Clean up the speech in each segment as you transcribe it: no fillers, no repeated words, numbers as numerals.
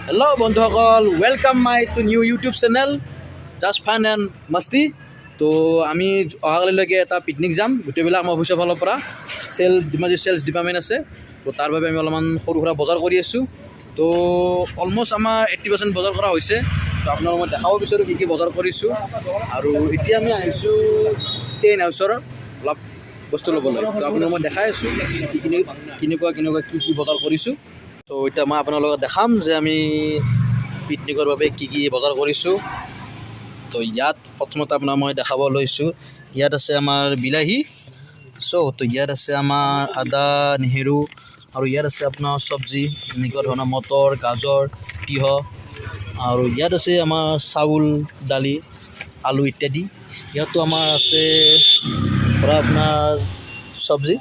Hello বন্ধুসকল, welcome my to new YouTube channel just fun and Masti. তো আমি অহাকালিলৈকে এটা পিকনিক যাম গোটেইবিলাক আমাৰ অফিচৰ ফালৰ পৰা ডিমাজি চেলছ ডিপাৰ্টমেণ্ট আছে। তো তাৰ বাবে আমি অলপমান সৰু সুৰা বজাৰ কৰি আছোঁ। তো অলমষ্ট আমাৰ 80% বজাৰ কৰা হৈছে। তো আপোনালোকক মই দেখাব বিচাৰোঁ কি কি বজাৰ কৰিছোঁ। আৰু এতিয়া আমি আহিছোঁ টেন হাউচৰ অলপ বস্তু ল'বলৈ। তো আপোনালোকক মই দেখাই আছোঁ কেনেকুৱা কি বজাৰ কৰিছোঁ। তো এতিয়া মই আপোনালোকক দেখাম যে আমি পিকনিকৰ বাবে কি বজাৰ কৰিছোঁ। তো ইয়াত প্ৰথমতে আপোনাৰ মই দেখাব লৈছোঁ, ইয়াত আছে আমাৰ বিলাহী। তো ইয়াত আছে আমাৰ আদা নেহেৰু, আৰু ইয়াত আছে আপোনাৰ চব্জি এনেকুৱা ধৰণৰ মটৰ, গাজৰ, তিয়ঁহ, আৰু ইয়াত আছে আমাৰ চাউল, দালি, আলু ইত্যাদি। ইয়াতো আমাৰ আছে ধৰা আপোনাৰ চব্জি।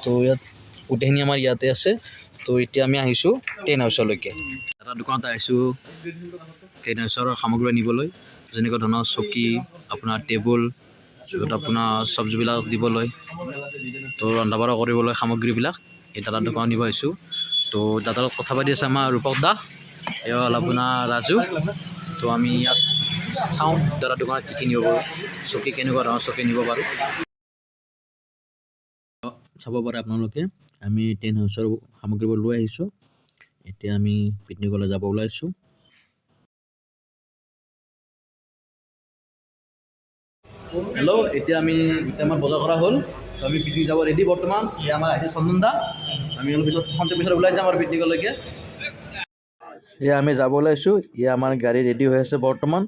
তো ইয়াত গোটেইখিনি আমাৰ ইয়াতে আছে। তো এতিয়া আমি আহিছোঁ টেন হাউচলৈকে। এটা দোকানত আহিছোঁ টেন হাউচৰ সামগ্ৰী নিবলৈ, যেনেকুৱা ধৰণৰ চকী, আপোনাৰ টেবুল, য'ত আপোনাৰ চব্জিবিলাক দিবলৈ, তো ৰন্ধা বঢ়া কৰিবলৈ সামগ্ৰীবিলাক এই দাদাৰ দোকানত নিব আহিছোঁ। তো দাদাৰ লগত কথা পাতি আছে আমাৰ ৰূপক দা, এয়া হ'ল আপোনাৰ ৰাজু। তো আমি ইয়াত চাওঁ দাদাৰ দোকানত কি নিব পাৰোঁ, চকী কেনেকুৱা ধৰণৰ চকী নিব পাৰোঁ চাব পাৰে আপোনালোকে। আমি টেন হাউচৰ সামগ্ৰীবোৰ লৈ আহিছোঁ। এতিয়া আমি পিকনিকলৈ যাব ওলাইছোঁ। হেল্ল', এতিয়া আমাৰ বজাৰ কৰা হ'ল। তো আমি পিকনিক যাব ৰেডি বৰ্তমান। এয়া আমাৰ আহিছে চন্দন দা। আমি অলপ পিছত ওলাই যাম আৰু পিকনিকলৈকে। এয়া আমি যাব ওলাইছোঁ। এয়া আমাৰ গাড়ী ৰেডি হৈ আছে বৰ্তমান।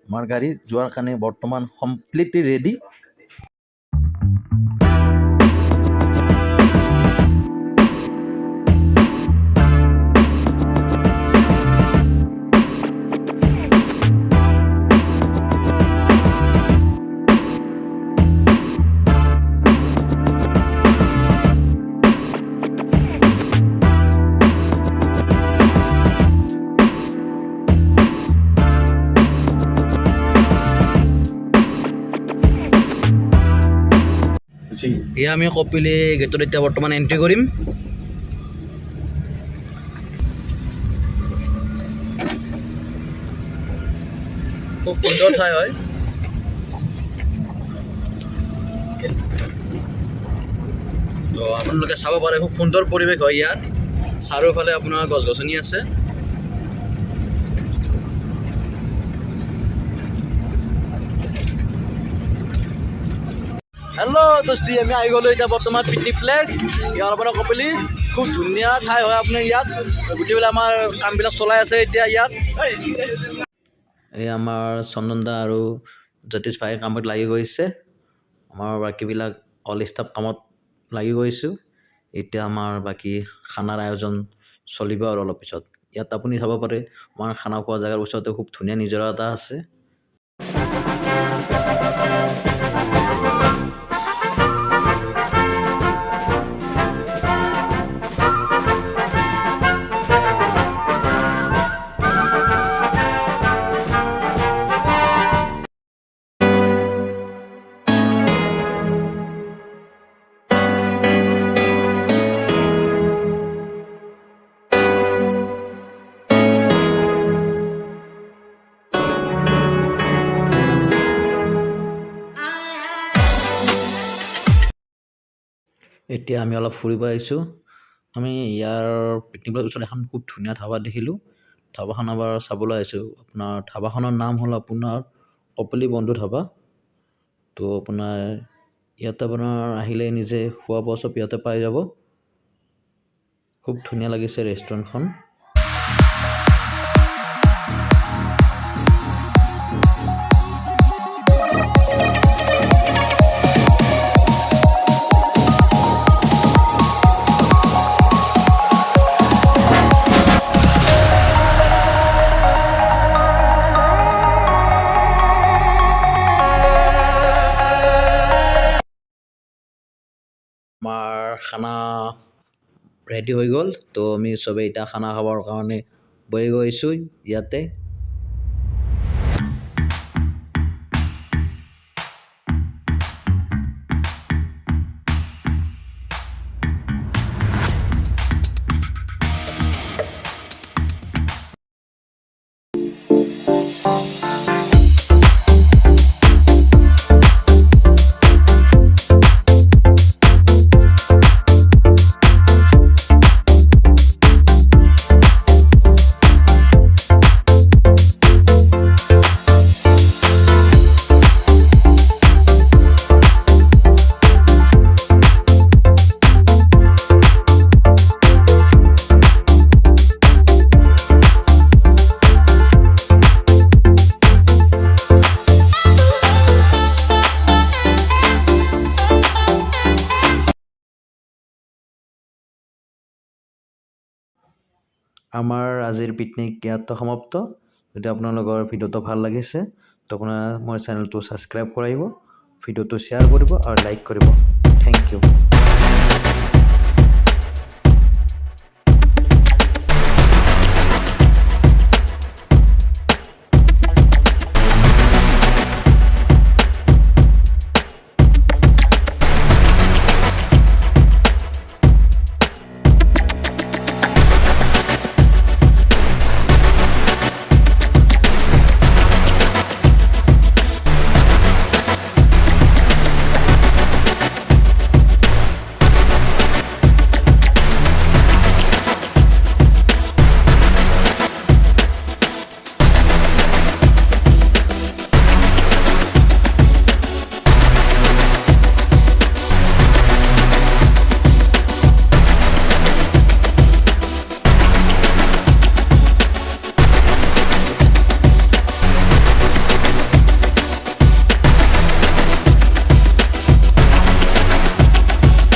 আমাৰ গাড়ী যোৱাৰ কাৰণে বৰ্তমান কমপ্লিটলি ৰেডি। এয়া আমি কপিলি গেটত এতিয়া বৰ্তমান এণ্ট্ৰি কৰিম। খুব সুন্দৰ ঠাই হয়। তো আপোনালোকে চাব পাৰে, খুব সুন্দৰ পৰিৱেশ হয় ইয়াত। চাৰিওফালে আপোনাৰ গছ গছনি আছে। হেল্ল' দোস্তি, আমি আহি গ'লোঁ এতিয়া বৰ্তমান পিকনিক প্লেচ। ইয়াৰ পৰা কপিলি খুব ধুনীয়া ঠাই হয় আপোনাৰ ইয়াত। গোটেইবিলাক আমাৰ কামবিলাক চলাই আছে এতিয়া ইয়াত। এই আমাৰ চন্দন দা আৰু জ্যোতিষ ভাই কামত লাগি গৈছে। আমাৰ বাকীবিলাক অল ষ্টাফ কামত লাগি গৈছোঁ। এতিয়া আমাৰ বাকী খানাৰ আয়োজন চলিব আৰু অলপ পিছত। ইয়াত আপুনি চাব পাৰে আমাৰ খানা খোৱা জেগাৰ ওচৰতে খুব ধুনীয়া নিজৰা এটা আছে। এতিয়া আমি অলপ ফুৰিব আহিছোঁ। আমি ইয়াৰ পিকনিকৰ ওচৰত এখন খুব ধুনীয়া ধাবা দেখিলোঁ। ধাবাখন এবাৰ চাবলৈ আহিছোঁ। আপোনাৰ ধাবাখনৰ নাম হ'ল আপোনাৰ কপিলি বন্ধু ধাবা। তো আপোনাৰ ইয়াতে আপোনাৰ আহিলে নিজে খোৱা বোৱা চব ইয়াতে পাই যাব। খুব ধুনীয়া লাগিছে ৰেষ্টুৰেণ্টখন। আমাৰ খানা ৰেডি হৈ গ'ল। তো আমি চবেই এতিয়া খানা খাবৰ কাৰণে বহি গৈছোঁ ইয়াতে। আমাৰ আজিৰ পিকনিক ইয়াতে সমাপ্ত যদি আপোনালোকৰ ভিডিঅ'টো ভাল লাগিছে তো আপোনাৰ মোৰ চেনেলটো ছাবস্ক্ৰাইব কৰাইব ভিডিঅ'টো শ্বেয়াৰ কৰিব আৰু লাইক কৰিব থেংক ইউ